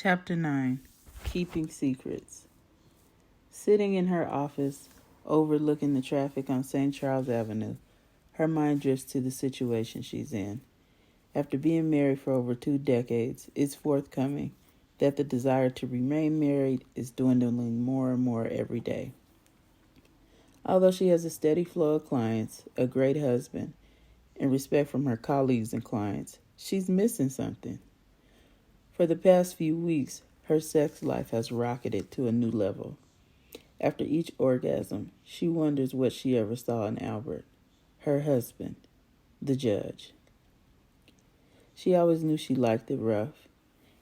Chapter 9. Keeping Secrets. Sitting in her office, overlooking the traffic on St. Charles Avenue, her mind drifts to the situation she's in. After being married for over 2 decades, it's forthcoming that the desire to remain married is dwindling more and more every day. Although she has a steady flow of clients, a great husband, and respect from her colleagues and clients, she's missing something. For the past few weeks, her sex life has rocketed to a new level. After each orgasm, she wonders what she ever saw in Albert, her husband, the judge. She always knew she liked it rough,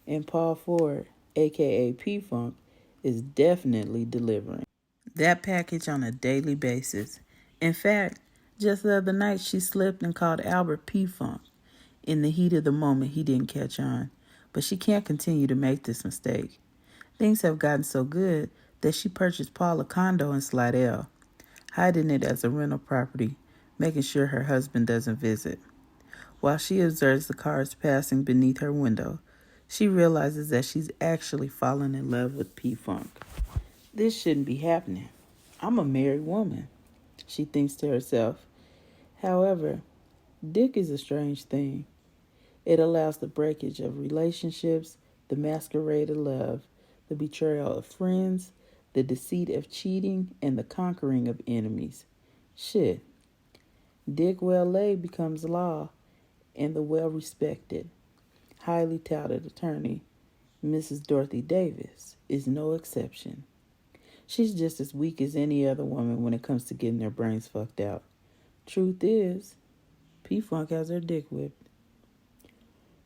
and Paul Ford, aka P-Funk, is definitely delivering that package on a daily basis. In fact, just the other night she slipped and called Albert P-Funk. In the heat of the moment, he didn't catch on, but she can't continue to make this mistake. Things have gotten so good that she purchased Paul a condo in Slidell, hiding it as a rental property, making sure her husband doesn't visit. While she observes the cars passing beneath her window, she realizes that she's actually fallen in love with P-Funk. This shouldn't be happening. I'm a married woman, she thinks to herself. However, dick is a strange thing. It allows the breakage of relationships, the masquerade of love, the betrayal of friends, the deceit of cheating, and the conquering of enemies. Shit. Dick well laid becomes law, and the well-respected, highly touted attorney, Mrs. Dorothy Davis, is no exception. She's just as weak as any other woman when it comes to getting their brains fucked out. Truth is, P-Funk has her dick whipped.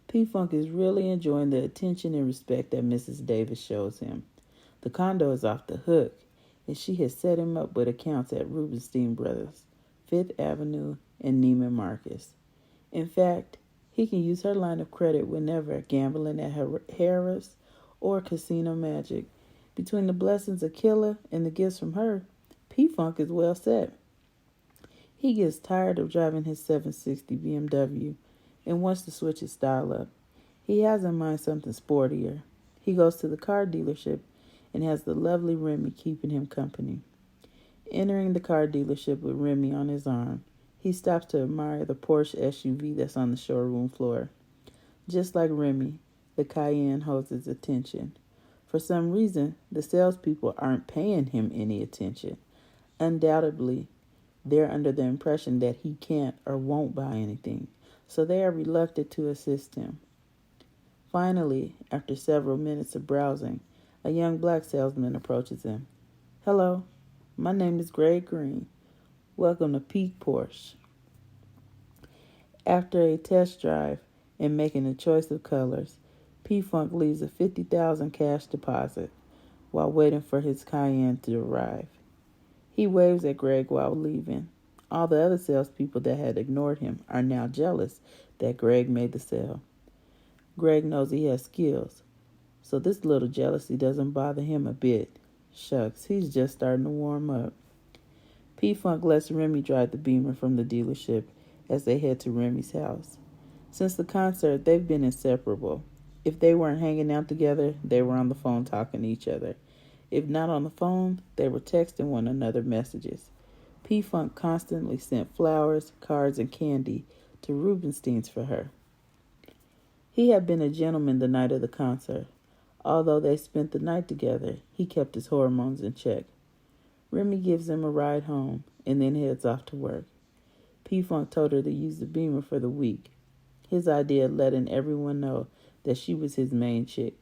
P-Funk is really enjoying the attention and respect that Mrs. Davis shows him. The condo is off the hook, and she has set him up with accounts at Rubenstein Brothers, Fifth Avenue, and Neiman Marcus. In fact, he can use her line of credit whenever gambling at Harrah's or Casino Magic. Between the blessings of Killer and the gifts from her, P-Funk is well set. He gets tired of driving his 760 BMW and wants to switch his style up. He has in mind something sportier. He goes to the car dealership and has the lovely Remy keeping him company. Entering the car dealership with Remy on his arm, he stops to admire the Porsche SUV that's on the showroom floor. Just like Remy, the Cayenne holds his attention. For some reason, the salespeople aren't paying him any attention. Undoubtedly, they're under the impression that he can't or won't buy anything, so they are reluctant to assist him. Finally, after several minutes of browsing, a young black salesman approaches him. "Hello, my name is Greg Green. Welcome to Peak Porsche." After a test drive and making a choice of colors, P-Funk leaves a $50,000 cash deposit while waiting for his Cayenne to arrive. He waves at Greg while leaving. All the other salespeople that had ignored him are now jealous that Greg made the sale. Greg knows he has skills, so this little jealousy doesn't bother him a bit. Shucks, he's just starting to warm up. P-Funk lets Remy drive the Beamer from the dealership as they head to Remy's house. Since the concert, they've been inseparable. If they weren't hanging out together, they were on the phone talking to each other. If not on the phone, they were texting one another messages. P-Funk constantly sent flowers, cards, and candy to Rubenstein's for her. He had been a gentleman the night of the concert. Although they spent the night together, he kept his hormones in check. Remy gives him a ride home and then heads off to work. P-Funk told her to use the Beamer for the week. His idea of letting everyone know that she was his main chick.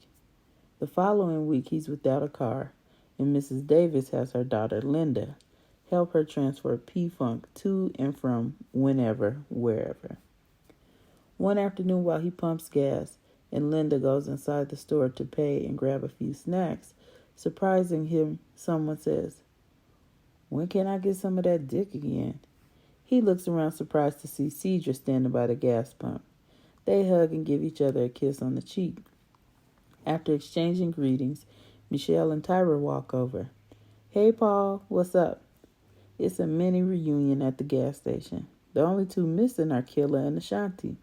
The following week, he's without a car, and Mrs. Davis has her daughter, Linda, help her transfer P-Funk to and from whenever, wherever. One afternoon while he pumps gas and Linda goes inside the store to pay and grab a few snacks, surprising him, someone says, "When can I get some of that dick again?" He looks around surprised to see Cedra standing by the gas pump. They hug and give each other a kiss on the cheek. After exchanging greetings, Michelle and Tyra walk over. "Hey, Paul, what's up?" It's a mini reunion at the gas station. The only two missing are Killa and Ashanti.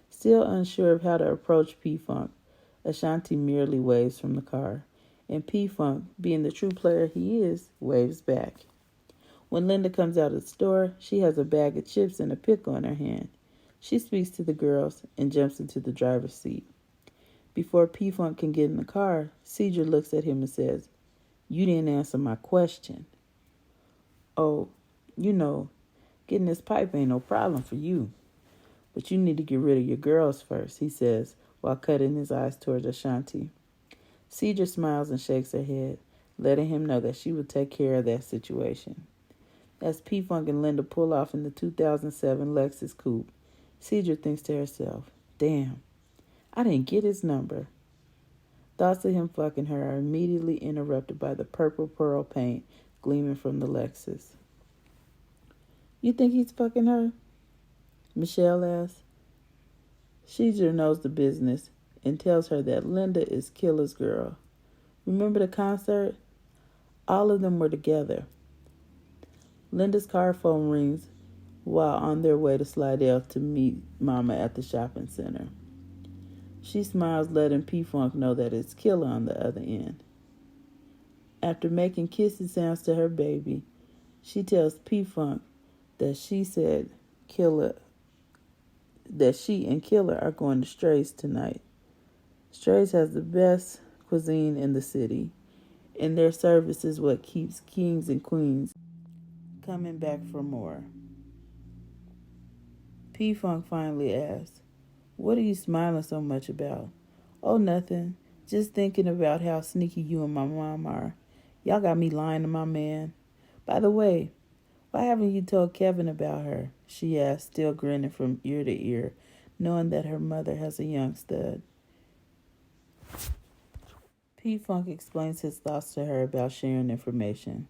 Still unsure of how to approach P-Funk, Ashanti merely waves from the car, and P-Funk, being the true player he is, waves back. When Linda comes out of the store, she has a bag of chips and a pickle in her hand. She speaks to the girls and jumps into the driver's seat. Before P-Funk can get in the car, Cedra looks at him and says, "You didn't answer my question." "Oh, you know, getting this pipe ain't no problem for you. But you need to get rid of your girls first," he says, while cutting his eyes towards Ashanti. Cedra smiles and shakes her head, letting him know that she will take care of that situation. As P-Funk and Linda pull off in the 2007 Lexus coupe, Cedra thinks to herself, "Damn, I didn't get his number." Thoughts of him fucking her are immediately interrupted by the purple pearl paint gleaming from the Lexus. "You think he's fucking her?" Michelle asks. Cedra knows the business and tells her that Linda is Killer's girl. Remember the concert? All of them were together. Linda's car phone rings while on their way to Slidell to meet Mama at the shopping center. She smiles, letting P-Funk know that it's Killer on the other end. After making kissing sounds to her baby, she tells P-Funk that she and Killer are going to Stray's tonight. Stray's has the best cuisine in the city, and their service is what keeps kings and queens coming back for more. P-Funk finally asks, "What are you smiling so much about?" "Oh, nothing. Just thinking about how sneaky you and my mom are. Y'all got me lying to my man. By the way, why haven't you told Kevin about her?" she asked, still grinning from ear to ear, knowing that her mother has a young stud. P-Funk explains his thoughts to her about sharing information.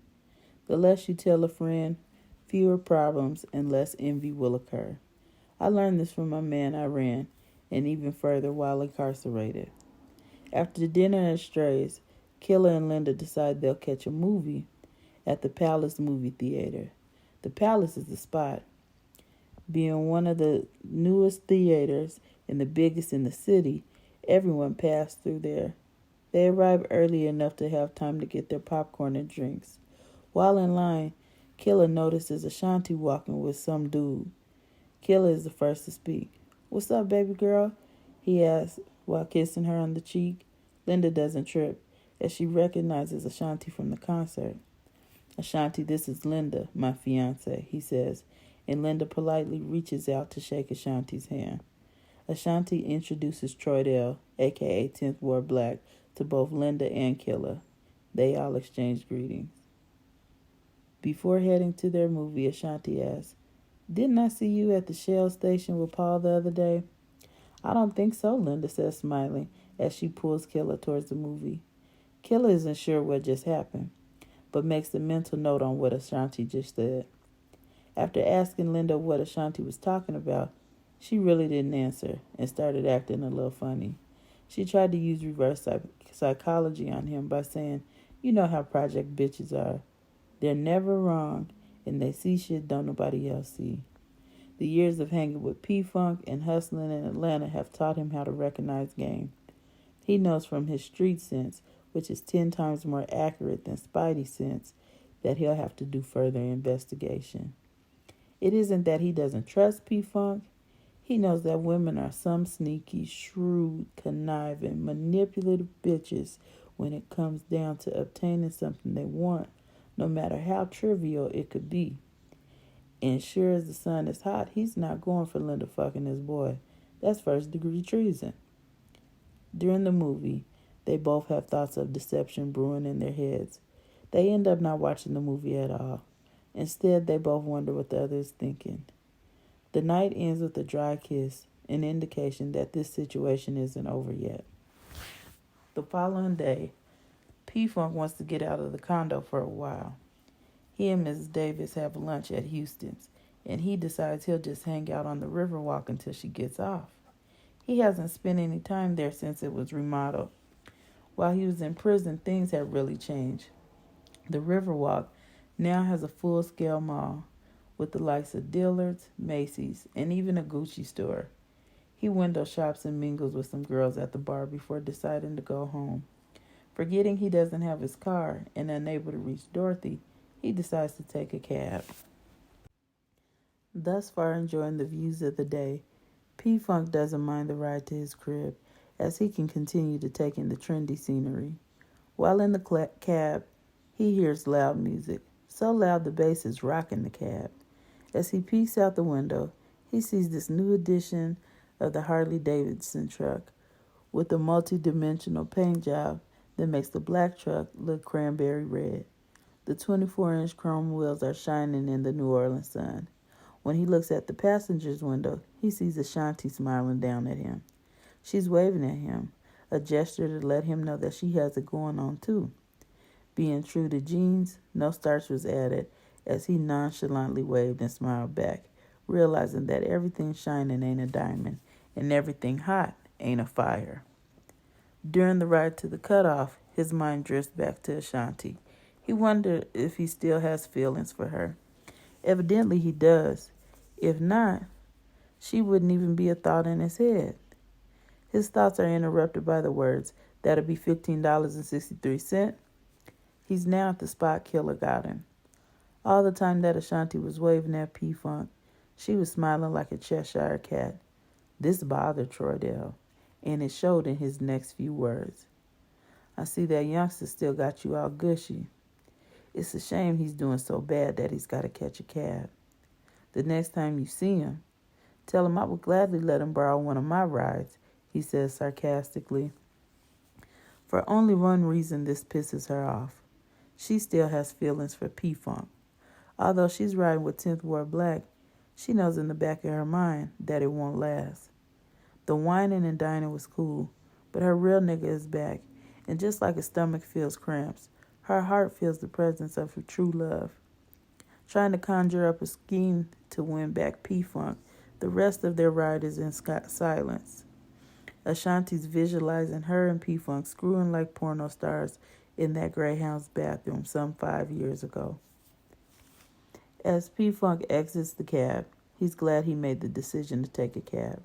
The less you tell a friend, fewer problems and less envy will occur. I learned this from my man Iran, and even further while incarcerated. After dinner at Stray's, Killer and Linda decide they'll catch a movie at the Palace movie theater. The Palace is the spot. Being one of the newest theaters and the biggest in the city, everyone passed through there. They arrive early enough to have time to get their popcorn and drinks. While in line, Killer notices Ashanti walking with some dude. Killer is the first to speak. "What's up, baby girl?" he asks while kissing her on the cheek. Linda doesn't trip, as she recognizes Ashanti from the concert. "Ashanti, this is Linda, my fiance," he says, and Linda politely reaches out to shake Ashanti's hand. Ashanti introduces Troydell, a.k.a. 10th Ward Black, to both Linda and Killer. They all exchange greetings. Before heading to their movie, Ashanti asks, "Didn't I see you at the Shell station with Paul the other day?" "I don't think so," Linda says, smiling, as she pulls Killer towards the movie. Killer isn't sure what just happened, but makes a mental note on what Ashanti just said. After asking Linda what Ashanti was talking about, she really didn't answer and started acting a little funny. She tried to use reverse psychology on him by saying, "You know how project bitches are. They're never wrong, and they see shit don't nobody else see." The years of hanging with P-Funk and hustling in Atlanta have taught him how to recognize game. He knows from his street sense, which is 10 times more accurate than Spidey sense, that he'll have to do further investigation. It isn't that he doesn't trust P-Funk. He knows that women are some sneaky, shrewd, conniving, manipulative bitches when it comes down to obtaining something they want, no matter how trivial it could be. And sure as the sun is hot, he's not going for Linda fucking his boy. That's first-degree treason. During the movie, they both have thoughts of deception brewing in their heads. They end up not watching the movie at all. Instead, they both wonder what the other is thinking. The night ends with a dry kiss, an indication that this situation isn't over yet. The following day, P-Funk wants to get out of the condo for a while. He and Mrs. Davis have lunch at Houston's, and he decides he'll just hang out on the Riverwalk until she gets off. He hasn't spent any time there since it was remodeled. While he was in prison, things have really changed. The Riverwalk now has a full-scale mall with the likes of Dillard's, Macy's, and even a Gucci store. He window shops and mingles with some girls at the bar before deciding to go home. Forgetting he doesn't have his car and unable to reach Dorothy, he decides to take a cab. Thus far enjoying the views of the day, P-Funk doesn't mind the ride to his crib, as he can continue to take in the trendy scenery. While in the cab, he hears loud music, so loud the bass is rocking the cab. As he peeks out the window, he sees this new edition of the Harley-Davidson truck with a multi-dimensional paint job that makes the black truck look cranberry red. The 24-inch chrome wheels are shining in the New Orleans sun. When he looks at the passenger's window, he sees Ashanti smiling down at him. She's waving at him, a gesture to let him know that she has it going on too. Being true to jeans, no starch was added as he nonchalantly waved and smiled back, realizing that everything shining ain't a diamond and everything hot ain't a fire. During the ride to the cutoff, his mind drifts back to Ashanti. He wondered if he still has feelings for her. Evidently he does. If not, she wouldn't even be a thought in his head. His thoughts are interrupted by the words, "That'll be $15.63. He's now at the spot Killer got him. All the time that Ashanti was waving at P-Funk, she was smiling like a Cheshire cat. This bothered Troydell, and it showed in his next few words. "I see that youngster still got you all gushy. It's a shame he's doing so bad that he's got to catch a cab. The next time you see him, tell him I would gladly let him borrow one of my rides," he says sarcastically. For only one reason this pisses her off. She still has feelings for P-Funk. Although she's riding with 10th Ward Black, she knows in the back of her mind that it won't last. The whining and dining was cool, but her real nigga is back, and just like her stomach feels cramps, her heart feels the presence of her true love. Trying to conjure up a scheme to win back P-Funk, the rest of their ride is in silence. Ashanti's visualizing her and P-Funk screwing like porno stars in that Greyhound's bathroom some 5 years ago. As P-Funk exits the cab, he's glad he made the decision to take a cab.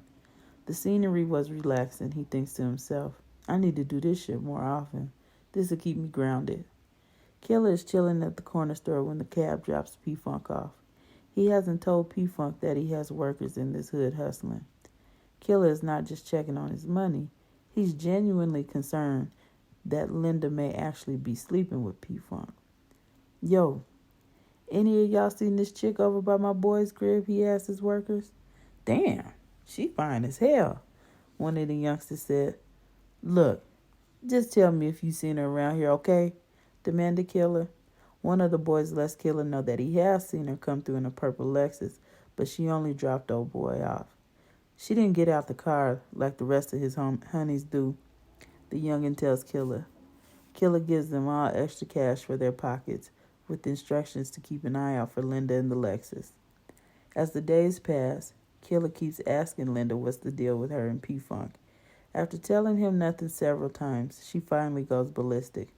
The scenery was relaxing. He thinks to himself, I need to do this shit more often. This will keep me grounded. Killer is chilling at the corner store when the cab drops P-Funk off. He hasn't told P-Funk that he has workers in this hood hustling. Killer is not just checking on his money. He's genuinely concerned that Linda may actually be sleeping with P-Funk. "Yo, any of y'all seen this chick over by my boy's crib?" he asked his workers. "Damn, she fine as hell," one of the youngsters said. "Look, just tell me if you seen her around here, okay?" demanded Killer. One of the boys lets Killer know that he has seen her come through in a purple Lexus, but she only dropped old boy off. She didn't get out the car like the rest of his honeys do, the youngin' tells Killer. Killer gives them all extra cash for their pockets, with instructions to keep an eye out for Linda and the Lexus. As the days pass, Killer keeps asking Linda what's the deal with her and P-Funk. After telling him nothing several times, she finally goes ballistic.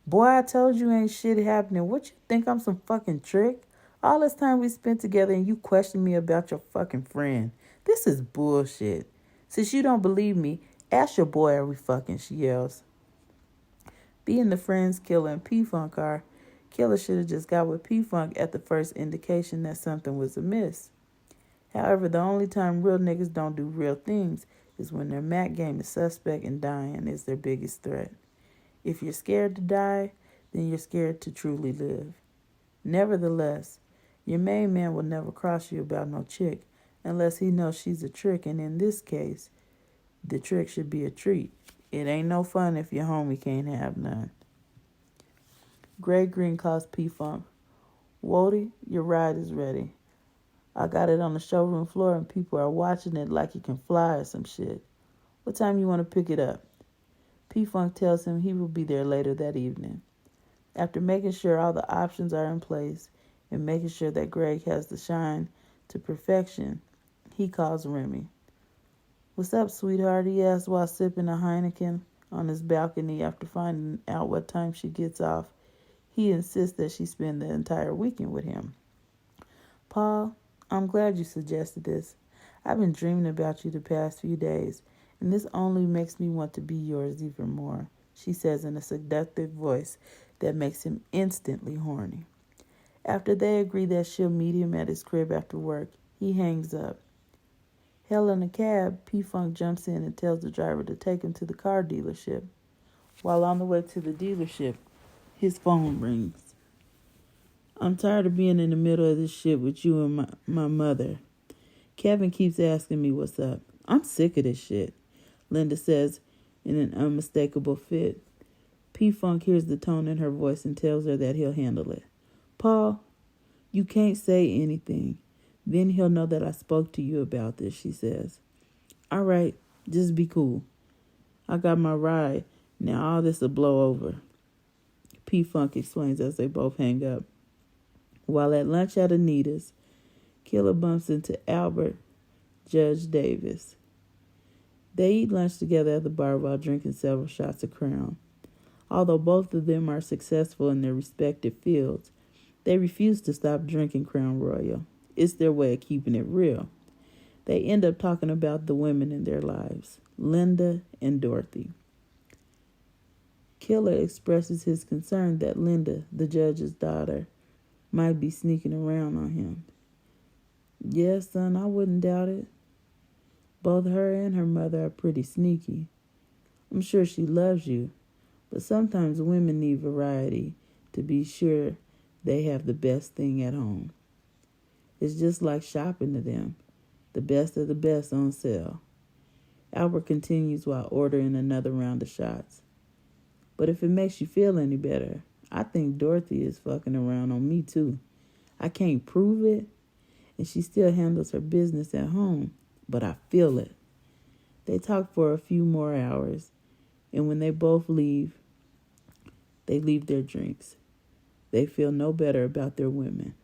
"Boy, I told you ain't shit happening. What you think, I'm some fucking trick? All this time we spent together and you question me about your fucking friend. This is bullshit. Since you don't believe me, ask your boy are we fucking," she yells. Being the friends Killer and P-Funk are, Killer should have just got with P-Funk at the first indication that something was amiss. However, the only time real niggas don't do real things is when their Mac game is suspect and dying is their biggest threat. If you're scared to die, then you're scared to truly live. Nevertheless, your main man will never cross you about no chick unless he knows she's a trick, and in this case, the trick should be a treat. It ain't no fun if your homie can't have none. Gray Green calls P-Funk. "Wody, your ride is ready. I got it on the showroom floor and people are watching it like it can fly or some shit. What time you want to pick it up?" P-Funk tells him he will be there later that evening. After making sure all the options are in place and making sure that Greg has the shine to perfection, he calls Remy. "What's up, sweetheart?" he asks while sipping a Heineken on his balcony after finding out what time she gets off. He insists that she spend the entire weekend with him. "Paul, I'm glad you suggested this. I've been dreaming about you the past few days, and this only makes me want to be yours even more, she says in a seductive voice that makes him instantly horny. After they agree that she'll meet him at his crib after work, he hangs up. Hailing a cab, P-Funk jumps in and tells the driver to take him to the car dealership. While on the way to the dealership, his phone rings. I'm tired of being in the middle of this shit with you and my mother. Kevin keeps asking me what's up. I'm sick of this shit, Linda says in an unmistakable fit. P-Funk hears the tone in her voice and tells her that he'll handle it. Paul, you can't say anything. Then he'll know that I spoke to you about this, she says. All right, just be cool. I got my ride. Now all this will blow over, P-Funk explains as they both hang up. While at lunch at Anita's, Killer bumps into Albert Judge Davis. They eat lunch together at the bar while drinking several shots of Crown. Although both of them are successful in their respective fields, they refuse to stop drinking Crown Royal. It's their way of keeping it real. They end up talking about the women in their lives, Linda and Dorothy. Killer expresses his concern that Linda, the judge's daughter, might be sneaking around on him. Yes, son, I wouldn't doubt it. Both her and her mother are pretty sneaky. I'm sure she loves you, but sometimes women need variety to be sure they have the best thing at home. It's just like shopping to them, the best of the best on sale. Albert continues while ordering another round of shots. But if it makes you feel any better, I think Dorothy is fucking around on me too. I can't prove it, and she still handles her business at home, but I feel it. They talk for a few more hours, and when they both leave, they leave their drinks. They feel no better about their women.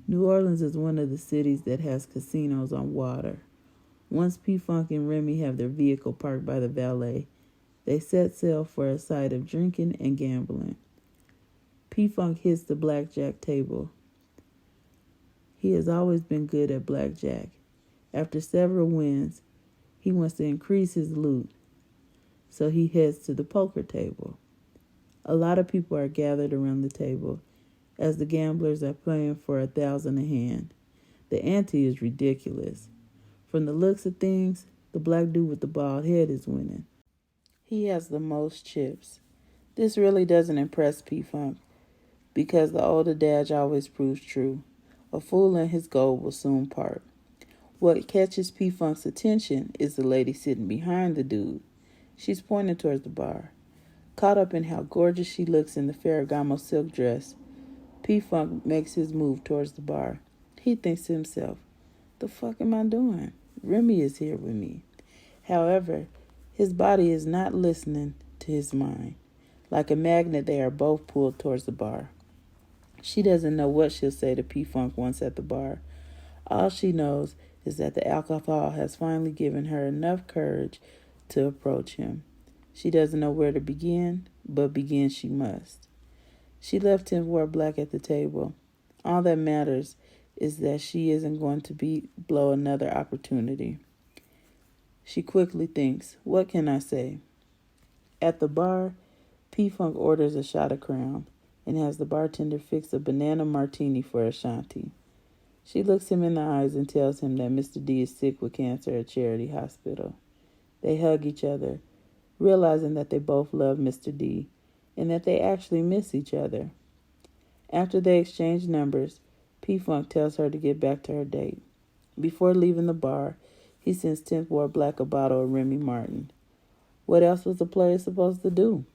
New Orleans is one of the cities that has casinos on water. Once P-Funk and Remy have their vehicle parked by the valet, they set sail for a sight of drinking and gambling. P-Funk hits the blackjack table. He has always been good at blackjack. After several wins, he wants to increase his loot, so he heads to the poker table. A lot of people are gathered around the table as the gamblers are playing for $1,000 a hand. The ante is ridiculous. From the looks of things, the black dude with the bald head is winning. He has the most chips. This really doesn't impress P-Funk because the old adage always proves true. A fool and his gold will soon part. What catches P-Funk's attention is the lady sitting behind the dude. She's pointing towards the bar. Caught up in how gorgeous she looks in the Ferragamo silk dress, P-Funk makes his move towards the bar. He thinks to himself, the fuck am I doing? Remy is here with me. However, his body is not listening to his mind. Like a magnet, they are both pulled towards the bar. She doesn't know what she'll say to P-Funk once at the bar. All she knows is that the alcohol has finally given her enough courage to approach him. She doesn't know where to begin, but begin she must. She left tinfoil black at the table. All that matters is that she isn't going to blow another opportunity. She quickly thinks, what can I say? At the bar, P-Funk orders a shot of Crown and has the bartender fix a banana martini for Ashanti. She looks him in the eyes and tells him that Mr. D is sick with cancer at Charity Hospital. They hug each other, realizing that they both love Mr. D and that they actually miss each other. After they exchange numbers, P-Funk tells her to get back to her date. Before leaving the bar, he sends 10th Ward Black a bottle of Remy Martin. What else was a player supposed to do?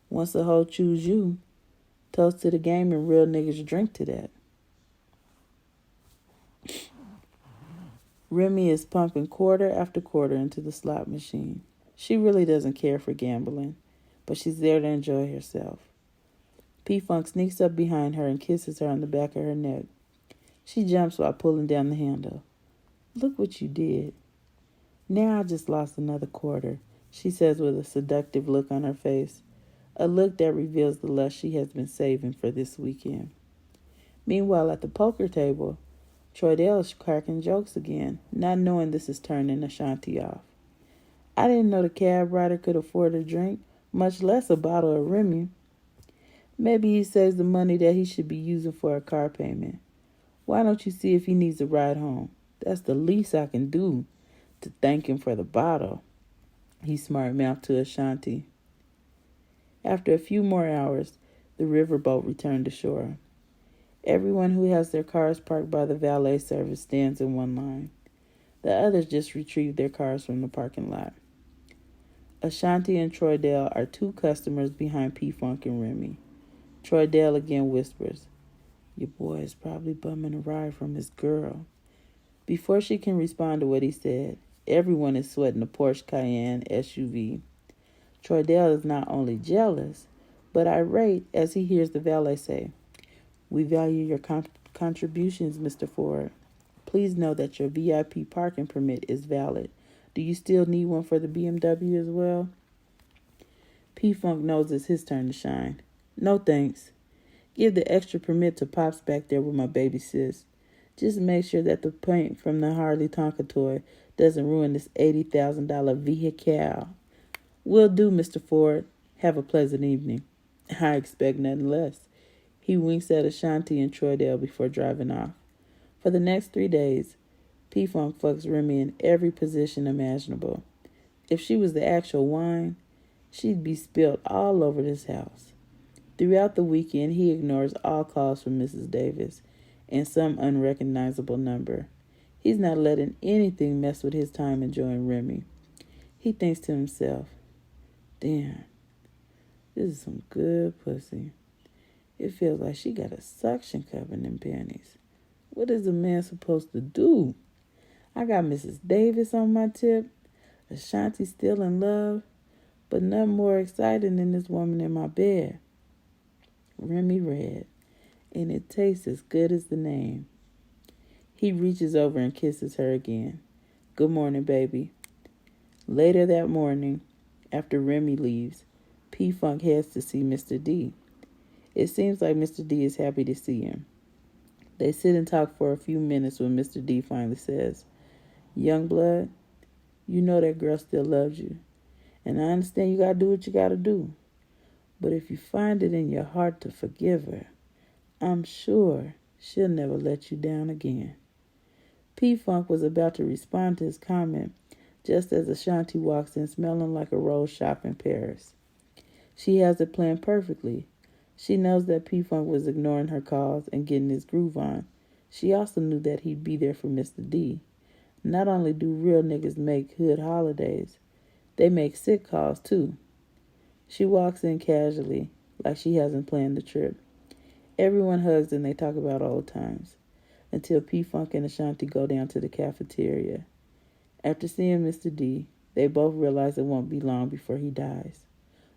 Once the hoe choose you, toast to the game and real niggas drink to that. Remy is pumping quarter after quarter into the slot machine. She really doesn't care for gambling, but she's there to enjoy herself. P-Funk sneaks up behind her and kisses her on the back of her neck. She jumps while pulling down the handle. Look what you did. Now I just lost another quarter, she says with a seductive look on her face, a look that reveals the lust she has been saving for this weekend. Meanwhile, at the poker table, Troydale is cracking jokes again, not knowing this is turning Ashanti off. I didn't know the cab rider could afford a drink, much less a bottle of Remy. Maybe he saves the money that he should be using for a car payment. Why don't you see if he needs a ride home? That's the least I can do to thank him for the bottle, he smart-mouthed to Ashanti. After a few more hours, the riverboat returned to shore. Everyone who has their cars parked by the valet service stands in one line. The others just retrieved their cars from the parking lot. Ashanti and Troydale are two customers behind P-Funk and Remy. Troydale again whispers, "Your boy is probably bumming a ride from his girl." Before she can respond to what he said, everyone is sweating the Porsche Cayenne SUV. Troydale is not only jealous, but irate as he hears the valet say, "We value your contributions, Mr. Ford. Please know that your VIP parking permit is valid. Do you still need one for the BMW as well?" P-Funk knows it's his turn to shine. "No thanks. Give the extra permit to Pops back there with my baby sis. Just make sure that the paint from the Harley Tonka toy doesn't ruin this $80,000 vehicle." "Will do, Mr. Ford. Have a pleasant evening." "I expect nothing less." He winks at Ashanti and Troydale before driving off. For the next 3 days, P-Funk fucks Remy in every position imaginable. If she was the actual wine, she'd be spilled all over this house. Throughout the weekend, he ignores all calls from Mrs. Davis and some unrecognizable number. He's not letting anything mess with his time enjoying Remy. He thinks to himself, "Damn, this is some good pussy. It feels like she got a suction cup in them panties. What is a man supposed to do? I got Mrs. Davis on my tip, Ashanti still in love, but nothing more exciting than this woman in my bed. Remy Red, and it tastes as good as the name." He reaches over and kisses her again. "Good morning, baby." Later that morning, after Remy leaves, P-Funk heads to see Mr. D. It seems like Mr. D is happy to see him. They sit and talk for a few minutes when Mr. D finally says, "Young blood, you know that girl still loves you, and I understand you gotta do what you gotta do. But if you find it in your heart to forgive her, I'm sure she'll never let you down again." P-Funk was about to respond to his comment just as Ashanti walks in smelling like a rose shop in Paris. She has it planned perfectly. She knows that P-Funk was ignoring her calls and getting his groove on. She also knew that he'd be there for Mr. D. Not only do real niggas make hood holidays, they make sick calls too. She walks in casually, like she hasn't planned the trip. Everyone hugs and they talk about old times, until P-Funk and Ashanti go down to the cafeteria. After seeing Mr. D, they both realize it won't be long before he dies.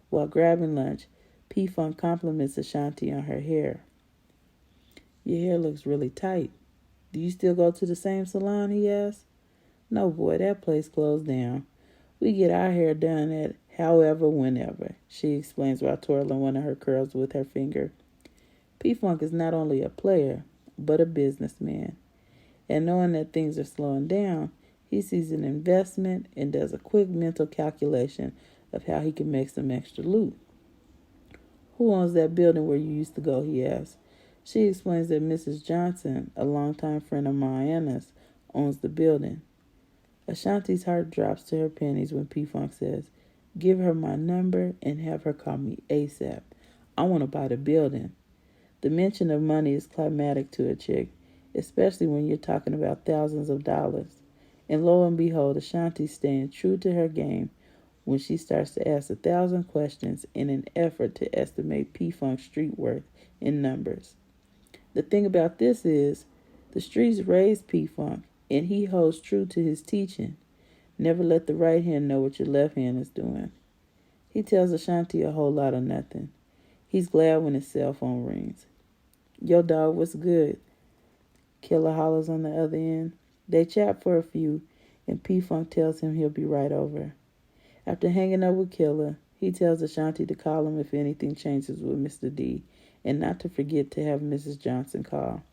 While grabbing lunch, P-Funk compliments Ashanti on her hair. "Your hair looks really tight. Do you still go to the same salon?" he asks. "No, boy, that place closed down. We get our hair done at however, whenever," she explains while twirling one of her curls with her finger. P-Funk is not only a player, but a businessman. And knowing that things are slowing down, he sees an investment and does a quick mental calculation of how he can make some extra loot. "Who owns that building where you used to go?" he asks. She explains that Mrs. Johnson, a longtime friend of Mariana's, owns the building. Ashanti's heart drops to her panties when P-Funk says, "Give her my number and have her call me ASAP. I want to buy the building." The mention of money is climatic to a chick, especially when you're talking about thousands of dollars. And lo and behold, Ashanti's staying true to her game when she starts to ask 1,000 questions in an effort to estimate P-Funk's street worth in numbers. The thing about this is, the streets raised P-Funk, and he holds true to his teaching. Never let the right hand know what your left hand is doing. He tells Ashanti a whole lot of nothing. He's glad when his cell phone rings. "Yo, dog, what's good?" Killer hollers on the other end. They chat for a few, and P-Funk tells him he'll be right over. After hanging up with Killer, he tells Ashanti to call him if anything changes with Mr. D, and not to forget to have Mrs. Johnson call.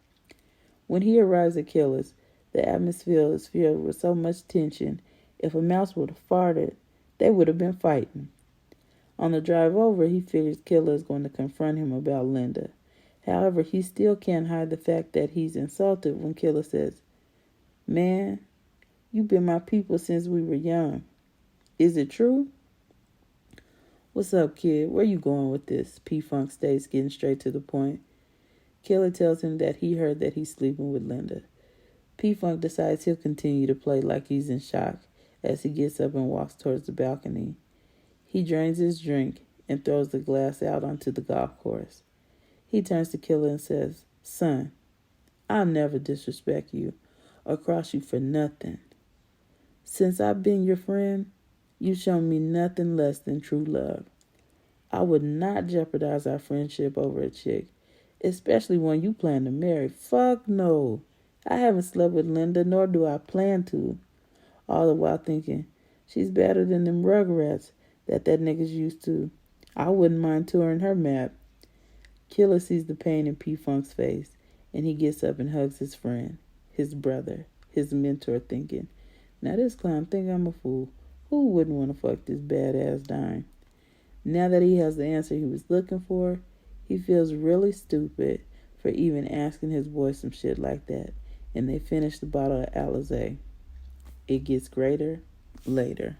When he arrives at Killer's, the atmosphere is filled with so much tension. If a mouse would have farted, they would have been fighting. On the drive over, he figures Killer is going to confront him about Linda. However, he still can't hide the fact that he's insulted when Killer says, "Man, you've been my people since we were young. Is it true?" "What's up, kid? Where you going with this?" P-Funk states, getting straight to the point. Killer tells him that he heard that he's sleeping with Linda. P-Funk decides he'll continue to play like he's in shock as he gets up and walks towards the balcony. He drains his drink and throws the glass out onto the golf course. He turns to Killer and says, "Son, I'll never disrespect you or cross you for nothing. Since I've been your friend, you've shown me nothing less than true love. I would not jeopardize our friendship over a chick, especially one you plan to marry. Fuck no. I haven't slept with Linda, nor do I plan to." All the while thinking, she's better than them rugrats that nigga's used to. I wouldn't mind touring her map. Killer sees the pain in P-Funk's face, and he gets up and hugs his friend, his brother, his mentor, thinking, now this clown think I'm a fool. Who wouldn't want to fuck this badass dime? Now that he has the answer he was looking for, he feels really stupid for even asking his boy some shit like that, and they finish the bottle of Alizé. It gets greater later.